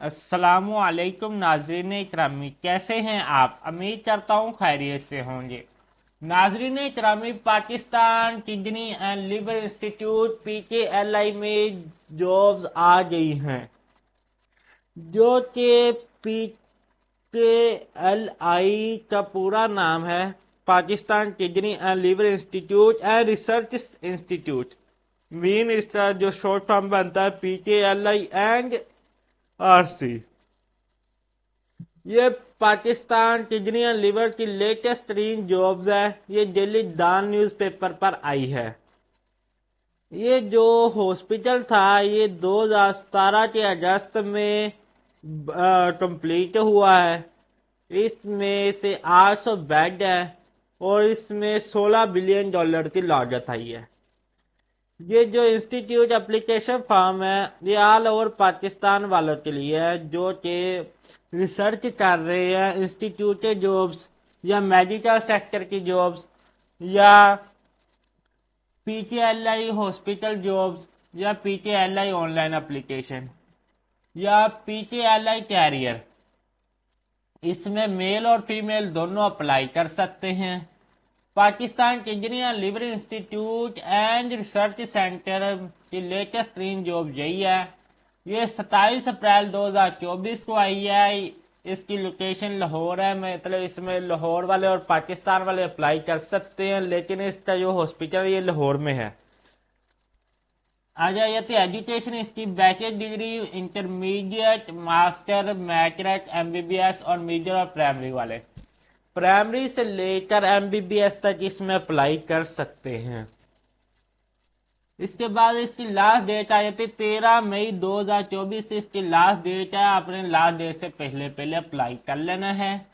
अस्सलामुअलैकुम नाजरीन इकरामी, कैसे हैं आप? उम्मीद करता हूँ खैरियत से होंगे। नाजरीन इकरामी, Pakistan kidney and liver institute PKLI में जॉब्स आ गई हैं, जो कि PKLI का पूरा नाम है Pakistan kidney and liver institute and research institute. Mean इसका जो शॉर्ट फॉर्म बनता है PKLI&RC। ये पाकिस्तान किडनी एंड लिवर की लेटेस्ट तरीन जॉब्स है। ये डेली दान न्यूज़पेपर पर आई है। ये जो हॉस्पिटल था ये 2017 के अगस्त में कंप्लीट हुआ है। इसमें से 800 बेड है और इसमें $16 बिलियन की लागत आई है। ये जो इंस्टीट्यूट एप्लीकेशन फॉर्म है ये ऑल ओवर पाकिस्तान वालों के लिए है, जो कि रिसर्च कर रहे हैं इंस्टीट्यूट जॉब्स या मेडिकल सेक्टर की जॉब्स या PKLI हॉस्पिटल जॉब्स या PKLI ऑनलाइन एप्लीकेशन या PKLI कैरियर। इसमें मेल और फीमेल दोनों अप्लाई कर सकते हैं। Pakistan kidney and liver institute and research centre की लेटेस्ट ट्रेन जॉब यही है। ये 27 अप्रैल 2024 को आई है। इसकी लोकेशन लाहौर है, मतलब इसमें लाहौर वाले और पाकिस्तान वाले अप्लाई कर सकते हैं, लेकिन इसका जो हॉस्पिटल ये लाहौर में है। आ जाइए तो एजुकेशन इसकी bachelor degree, intermediate, master, matric, MBBS और मेजर और प्राइमरी वाले प्राइमरी से लेकर MBBS तक इसमें अप्लाई कर सकते हैं। इसके बाद इसकी लास्ट डेट आ जाती है 13 मई 2024 से इसकी लास्ट डेट है। आपने लास्ट डेट से पहले पहले अप्लाई कर लेना है।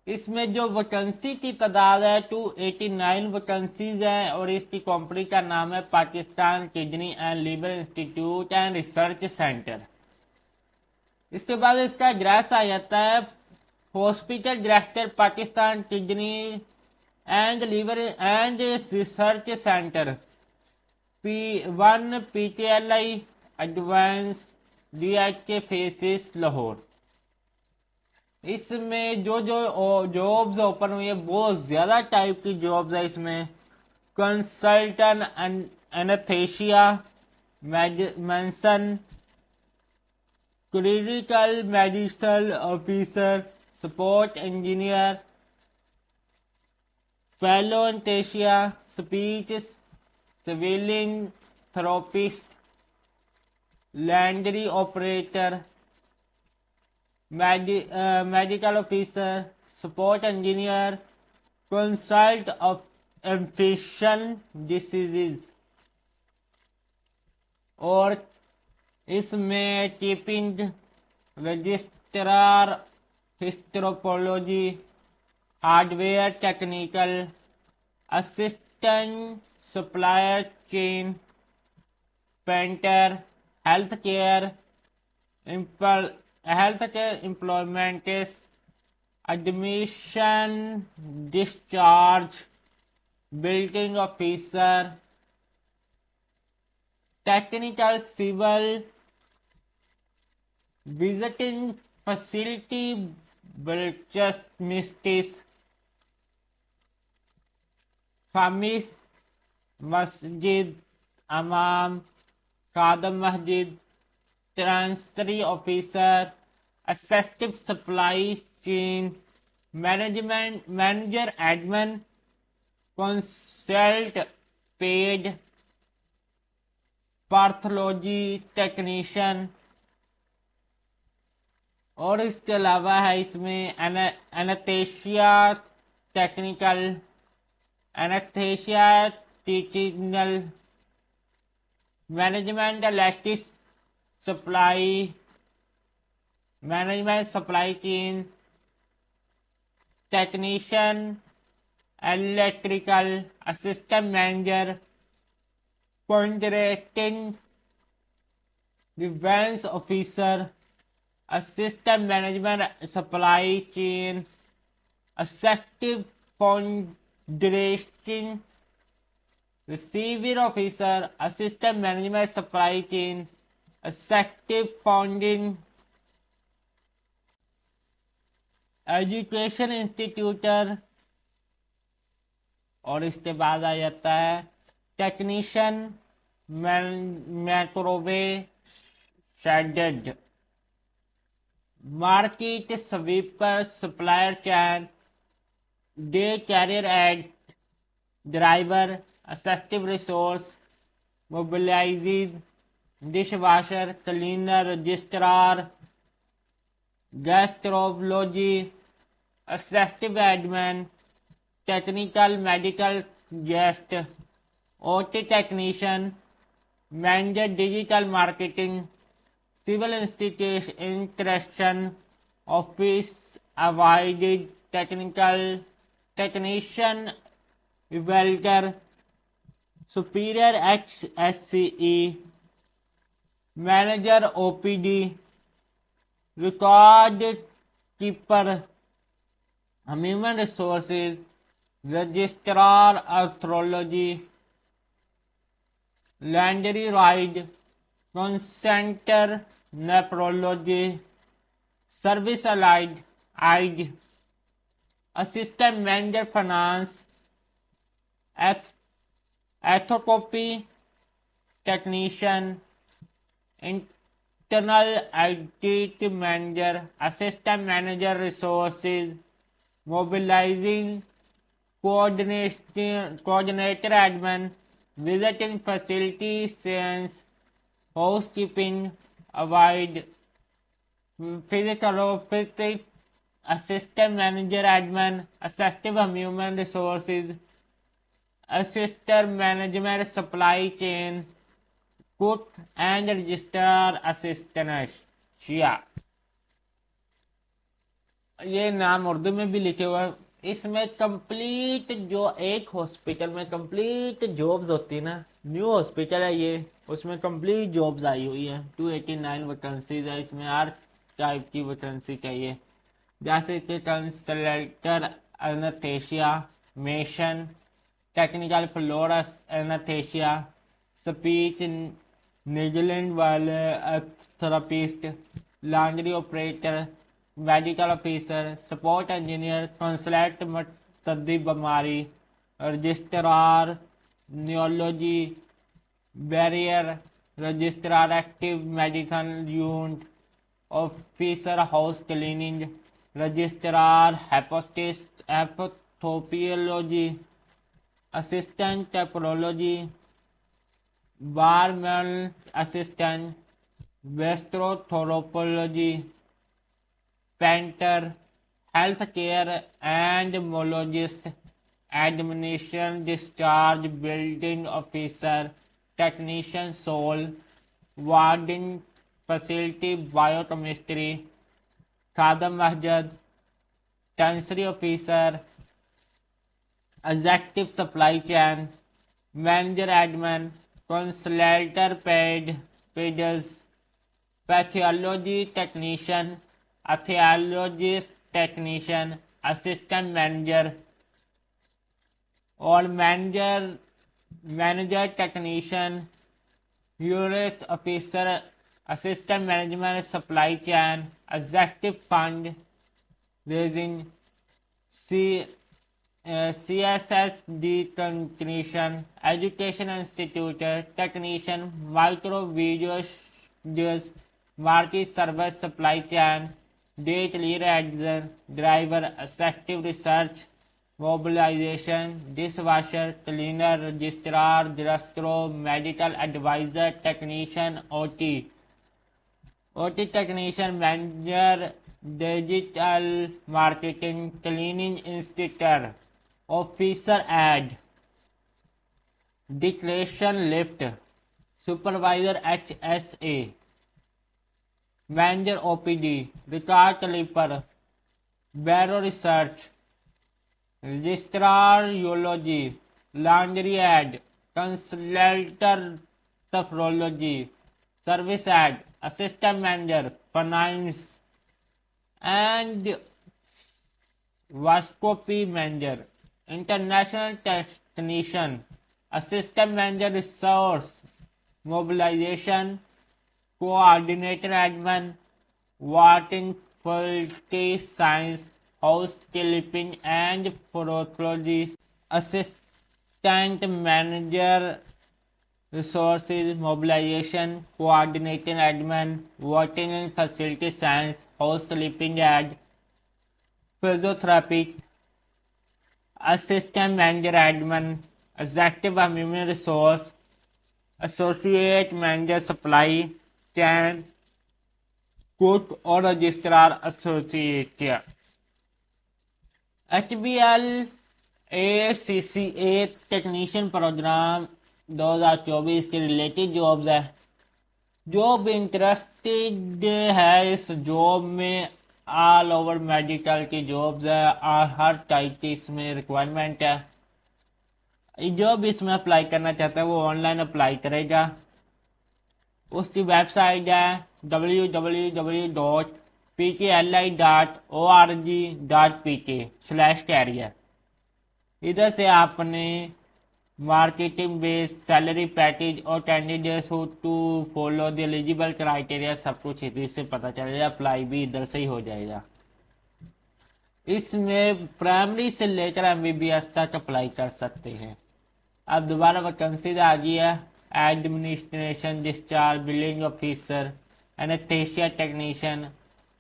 इसमें जो वैकेंसी की तादाद है 289 वैकेंसीज है और इसकी कंपनी का नाम है Pakistan kidney and liver institute and research centre. इसके बाद इसका एड्रेस आ जाता है hospital director Pakistan kidney and liver and research centre P1 PKLI advance DHK faces Lahore. इसमें जो जो जॉब्स ओपन हुई है बहुत ज्यादा टाइप की जॉब्स है। इसमें consultant anaesthesia, mention, clinical medical officer, support engineer, fellow anaesthesia, speech सिविलिंग therapist, laundry operator, medical officer, support engineer, consult of infection diseases. और इसमें keeping registrar, histopathology, hardware technical assistant, supplier chain, painter, health care employment, admission, discharge, building officer, technical civil, visiting facility, मिस्टिस, खामिस, मस्जिद, अमाम, खादम मस्जिद, ट्रांसफरी officer, assistive supply chain, manager admin, consult paed, pathology technician. और इसके अलावा है इसमें एनेस्थेसिया टेक्निकल, एनेस्थेसिया टीचिंगल, management electric supply, management supply chain technician, electrical assistant manager, contracting defence officer, assistant management supply chain, assistive foundation, receiver officer, assistant management supply chain, effective founding, education institutor, और इसके बाद आ जाता है technician, microwave shaded, market sweeper, supplier chain, day carrier aid, driver, assistive resource, mobilising, dishwasher, cleaner, registrar, gastrology, assistive admin, technical medical guest, OT technician, manager digital marketing, civil institution, office avoided, technical technician, welder, superior HSCE, manager OPD, record keeper, human resources, registrar arthrology, laundry ride, कंसेंटर nephrology, service allied aid, assistant manager finance, एथोकॉपी technician, internal audit manager, assistant manager resources, mobilising coordinator admin, visiting facility sense, housekeeping avoid, physical assistant manager admin, assistive human resources, assistant management supply chain, cook and register assistant. ये नाम उर्दू में भी लिखे हुए। इसमें complete जो एक hospital में कंप्लीट जॉब्स होती है ना, न्यू हॉस्पिटल है ये, उसमें कंप्लीट जॉब्स आई हुई है। 289 वैकेंसीज है इसमें, हर टाइप की वैकेंसी चाहिए, जैसे कि कंसल्टेंट एनेस्थीसिया, मेशन, technical floor anaesthesia, speech New Zealand वाले therapist, laundry operator, medical officer, support engineer, consultant मुतअद्दी बीमारी, registrar neurology, barrier, registrar active medicine unit, officer house cleaning, registrar हेपेथोपियोलॉजी, असिस्टेंट टेपोलॉजी, बारमेल असिस्टेंट, वेस्ट्रोथोरोपोलॉजी, पेंटर, हेल्थ केयर एंडमोलॉजिस्ट, administration discharge building officer, technician सोल, warding facility biochemistry, खादम मस्जिद, टेंसरी officer, executive supply chain, manager admin, consultant पेजेस, पैथोलॉजी टेक्नीशियन, एथियोलॉजिस्ट टेक्नीशियन, असिस्टेंट मैनेजर और मैनेजर टेक्नीशियन, यूरेट officer, assistant management supply chain, executive fund raising, CSSD technician, education institute technician, micro videos, market service supply chain, डेट लीड एडजर, driver, assistive research, mobilisation, dishwasher, cleaner, registrar, दरस्तरो, medical adviser, technician, OT technician, manager digital marketing, cleaning instructor, officer aid, declaration lift, supervisor HSA, manager OPD, record क्लीपर, बैरो research, registrar यूलॉजी, laundry aid, consultant टफ्रोलॉजी, service aid, assistant manager finance and वास्कोपी manager, international technician, assistant manager resource mobilisation, coordinator admin, waiting faculty science, housekeeping and pathology, assistant manager, resources mobilization, coordinating admin, working in facility science, housekeeping and physiotherapy, assistant manager admin, executive human resource, associate manager supply chain, cook और registrar associate. HBL ACCA technician program 2024 के related jobs है। जो भी interested है इस job में, all over medical की jobs है और हर टाइप की इसमें रिक्वायरमेंट है। जो भी इसमें अप्लाई करना चाहता है वो ऑनलाइन अप्लाई करेगा। उसकी वेबसाइट है www.pkli.org.pk/career। इधर से आपने मार्केटिंग बेस्ड सैलरी पैकेज और candidates who to follow the eligible criteria सब कुछ इधर से पता चलेगा। अप्लाई भी इधर से ही हो जाएगा। इसमें प्राइमरी से लेकर MBBS तक अप्लाई कर सकते हैं। अब दोबारा वैकेंसी आ गई है। Administration discharge billing officer, anaesthesia technician,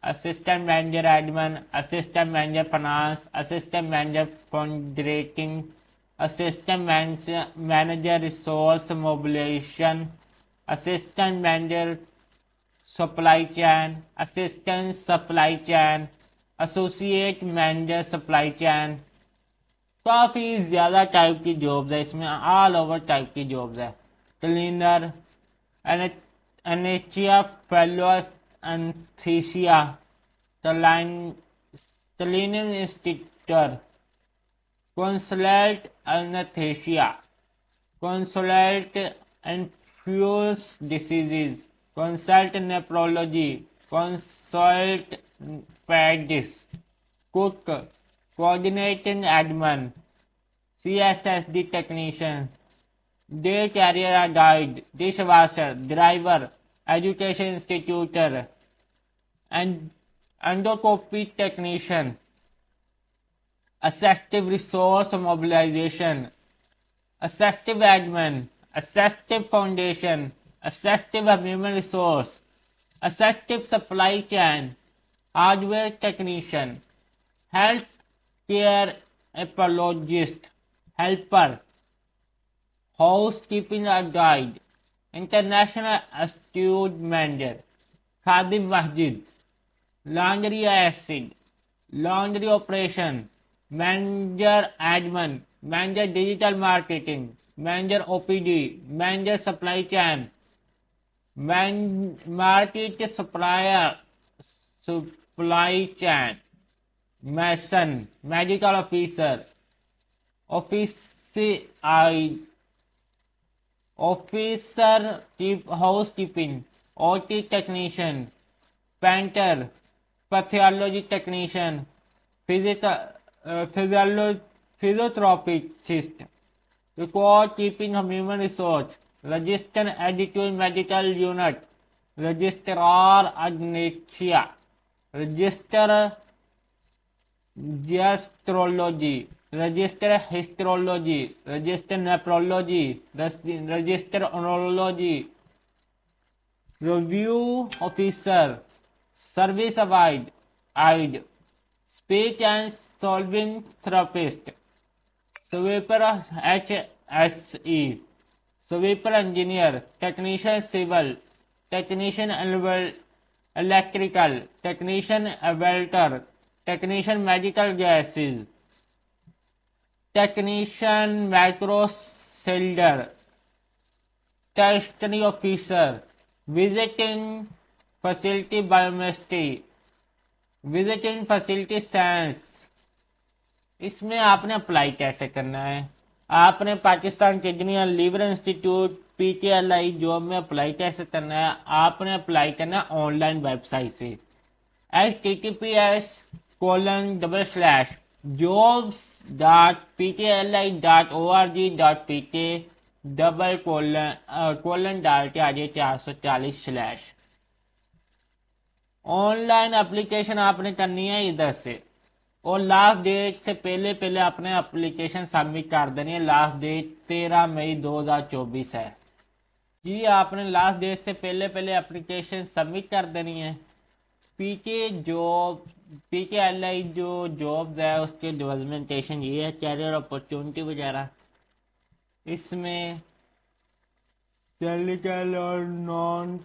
assistant manager admin, assistant manager finance, assistant manager contracting, assistant manager resource mobilisation, assistant manager supply chain, assistant supply chain, associate manager supply chain. काफ़ी ज़्यादा type की jobs है इसमें, all over type की jobs है। Cleaner, एनेचिया fellow anaesthesia, cleaning instructor, consultant anaesthesia, consultant infuse diseases, consult nephrology, consult paeds, cook, coordinating admin, CSSD technician, day carrier guide, dishwasher, driver, education institutor, endoscopy technician, assistive resource mobilization, assistive admin, assistive foundation, assistive human resource, assistive supply chain, hardware technician, health care apologist, helper, housekeeping guide, international astute manager, khadim masjid, laundry acid, laundry operation, manager admin, manager digital marketing, manager OPD, manager supply chain, market supplier supply chain, mason, medical officer, officer housekeeping, OT technician, painter, pathology technician, physiotherapist, record keeping human resource, register editor medical unit, registrar agnesia, register gastrology, register histology, register nephrology, register oncology, review officer, service aid, speech and solving therapist, sweeper HSE, sweeper engineer, technician civil, technician electrical, technician welder, technician medical gases, technician micro cylinder, testing officer, visiting facility biochemistry, visiting facility science. इसमें आपने apply कैसे करना है? आपने Pakistan kidney and liver institute PKLI job में apply कैसे करना है? आपने अप्लाई करना है ऑनलाइन वेबसाइट से https://jobs.pkli.org.pk : डाल के आगे 440/। ऑनलाइन एप्लीकेशन आपने करनी है इधर से और लास्ट डेट से पहले पहले अपने एप्लीकेशन सबमिट कर देनी है। लास्ट डेट 13 मई 2024 है जी। आपने लास्ट डेट से पहले पहले एप्लीकेशन सबमिट कर देनी है। पीके एल आई जो जॉब्स है उसके डॉक्यूमेंटेशन ये है, कैरियर अपॉर्चुनिटी वगैरह। इसमें सिविलियन और नॉन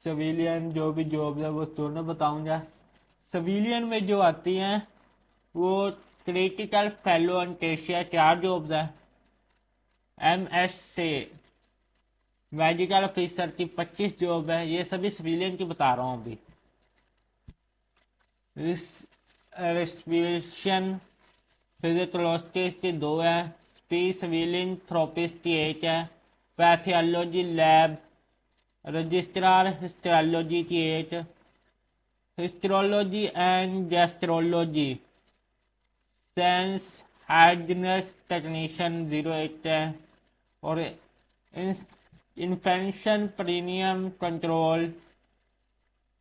सिविलियन जो भी जॉब्स है वो दोनों बताऊंगा। सिविलियन में जो आती हैं वो क्रिटिकल फेलो एंटेशिया 4 जॉब्स है। MS से मेडिकल ऑफिसर की 25 जॉब है। ये सभी सिविलियन की बता रहा हूँ अभी। रिस्पिरेशन फिजियोलॉजिस्ट की 2 है। स्पीच सिविलियन थेरेपिस्ट की 1 है। पैथोलॉजी लैब रजिस्ट्रार हिस्टोलॉजी की 1। Histology and gastrology sense hardness technician 08 है। और infection premium control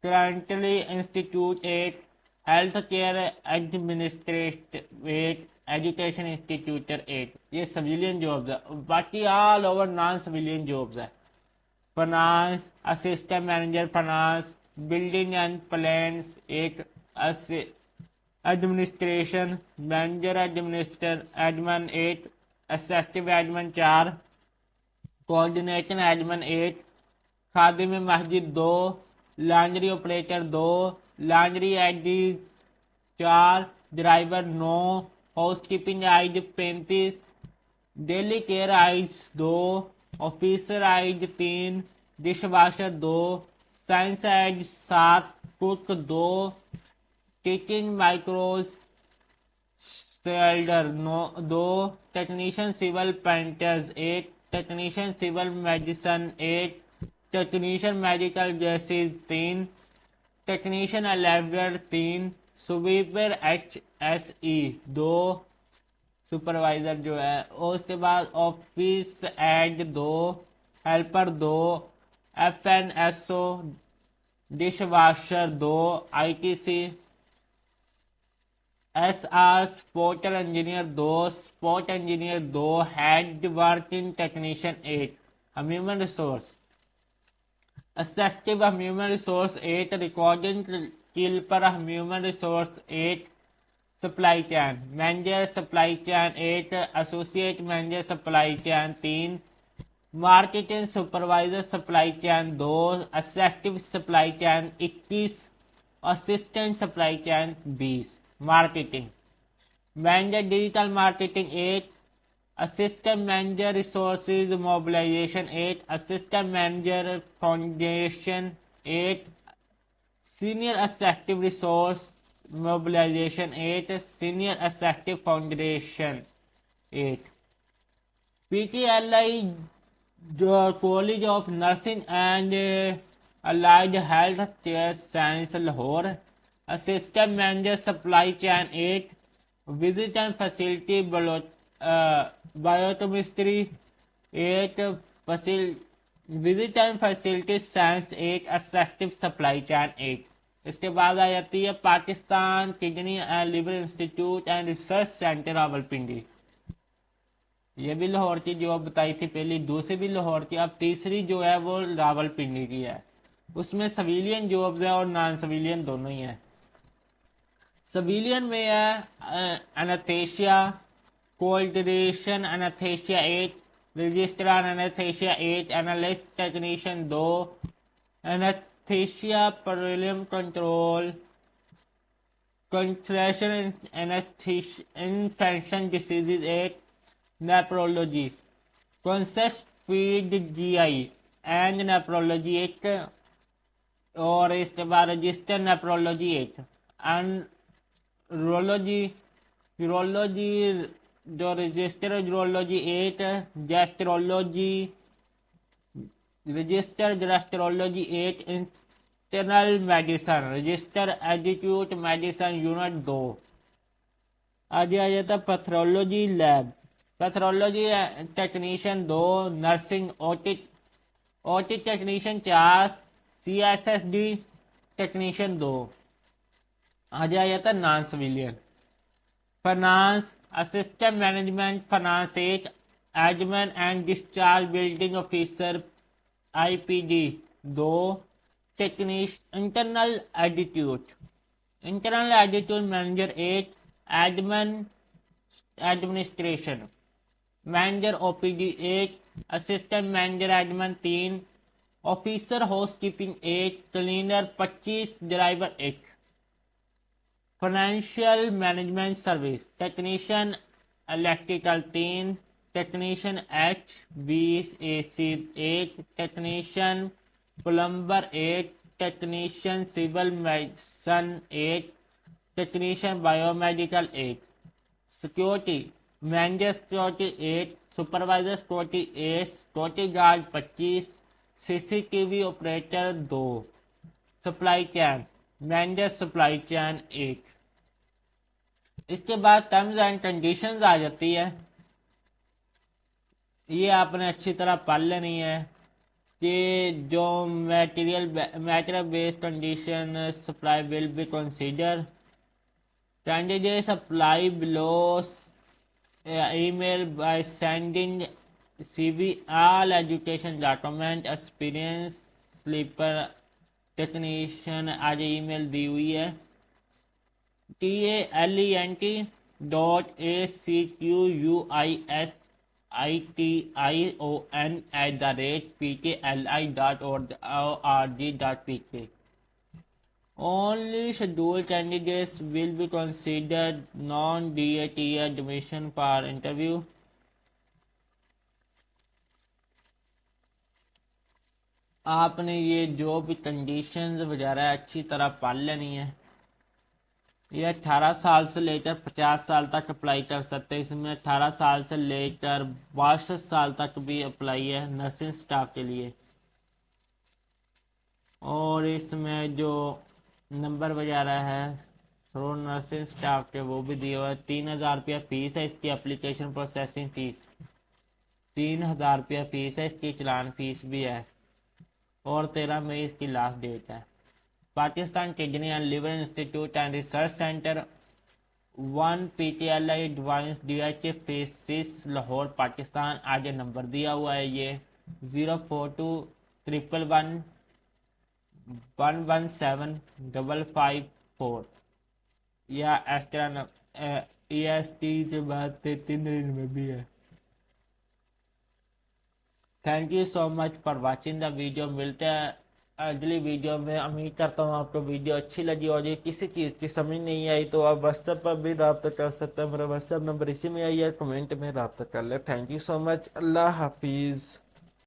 currently institute 8। Health care administrate education institute 8। ये सिविलियन जॉब्स है। बाकी all over non civilian jobs है। Finance assistant manager finance building and plans 8। Administration manager administrator admin 8। Assistant admin 4। Coordination admin 8। खादिम मस्जिद 2। Laundry operator 2। Laundry ID 4। Driver 9। Housekeeping ID 35। Daily care aids 2। Officer aids 3। Dishwasher 2। Science aids 7। Cook 2। Teaching माइक्रोज स्टेल्डर 2। Technician civil painters 8। Technician civil medicine 8। Technician medical gases 3। Technician एलेवर 3। Sweeper HSE 2 supervisor जो है। और उसके बाद office aid 2। Helper 2। FNSO dishwasher 2। ITC SR स्पोर्टल engineer 2। Support engineer 2। Head working technician 8। Human resource assistive human resource 8। Recording keeper human resource 8। Supply chain manager supply chain 8। Associate manager supply chain 3। Marketing supervisor supply chain 2। Assistive supply chain 21। Assistant supply chain 20। Marketing manager digital marketing 8। Assistant manager resources mobilisation 8। Assistant manager foundation 8। Senior assistive resource mobilisation 8। Senior assistive foundation 8। PTLI जो college of nursing and allied health care science Lahore. Assistant manager supply chain 8। Visit and facility biochemistry 8। Visit and facility science 8। Assistive supply chain 8। इसके बाद आ जाती है Pakistan kidney and liver institute and research centre Rawalpindi. ये भी लाहौर की job बताई थी पहली, दूसरी भी लाहौर की, अब तीसरी जो है वो रावलपिंडी की है। उसमें सिविलियन जॉब्स है और नॉन सिविलियन दोनों ही है। सिविलियन में है anaesthesia coordination anaesthesia 8। Registrar anaesthesia 8। Analyst technician 2। Anaesthesia prelim control कंट्रेशन infection diseases 8। Nephrology concept feed GI and nephrology 8। और इसके बाद रजिस्टर नेफ्रोलॉजी 8। यूरोलॉजी यूरोलॉजी जो register urology 8। Gastrology register gastrology 8। Internal medicine register एडिट्यूट medicine unit 2। आगे आ जाता pathology lab pathology technician 2। Nursing OT technician 4। CSSD technician 2। आ जाता non civilian finance assistant management finance 8, admin and discharge building officer IPD 2, टेक्नीश internal एडिट्यूड manager 8, admin administration manager OPD 8, assistant manager admin 3, officer house keeping 8, cleaner 25, driver 1। Financial management service technician electrical 3, technician HVAC 1, technician plumber 8, technician civil medicine 8, technician biomedical 8। Security manager security 8, supervisor security 8, security guard 25, CCTV operator 2। Supply chain manager supply चैन 1। इसके बाद terms and conditions आ जाती है, ये आपने अच्छी तरह पढ़ लेनी है कि जो material based condition supply will be consider candidates apply below email by sending CV, all education document, experience sleeper technician आज ईमेल दी हुई है talentquisition@pkli.org.pk. Only scheduled candidates will be considered non-DAT admission for interview. आपने ये जो भी conditions वगैरह अच्छी तरह पढ़ लेनी है। ये 18 साल से लेकर 50 साल तक अप्लाई कर सकते हैं। इसमें 18 साल से लेकर 62 साल तक भी अप्लाई है नर्सिंग स्टाफ के लिए। और इसमें जो नंबर वगैरह है थ्रू नर्सिंग स्टाफ के वो भी दिए हुए। 3000 रुपया फीस है इसकी, एप्लीकेशन प्रोसेसिंग फीस 3000 रुपया फीस है इसकी, चलान फीस भी है। और 13 मई इसकी लास्ट डेट है। Pakistan kidney and liver institute and research centre 1 PTLI advance DH phase 6 Lahore Pakistan. आगे नंबर दिया हुआ है ये 0421117554 या इस तरह EST के बाद 33 में भी है। Thank you so much for watching the video. मिलते हैं अगली वीडियो में। उम्मीद करता हूँ आपको वीडियो अच्छी लगी होगी। किसी चीज़ की समझ नहीं आई तो आप व्हाट्सएप पर भी रब्ता कर सकते हैं। मेरा व्हाट्सएप नंबर इसी में आई है, कमेंट में रब्ता कर ले। Thank you so much. Allah हाफिज़।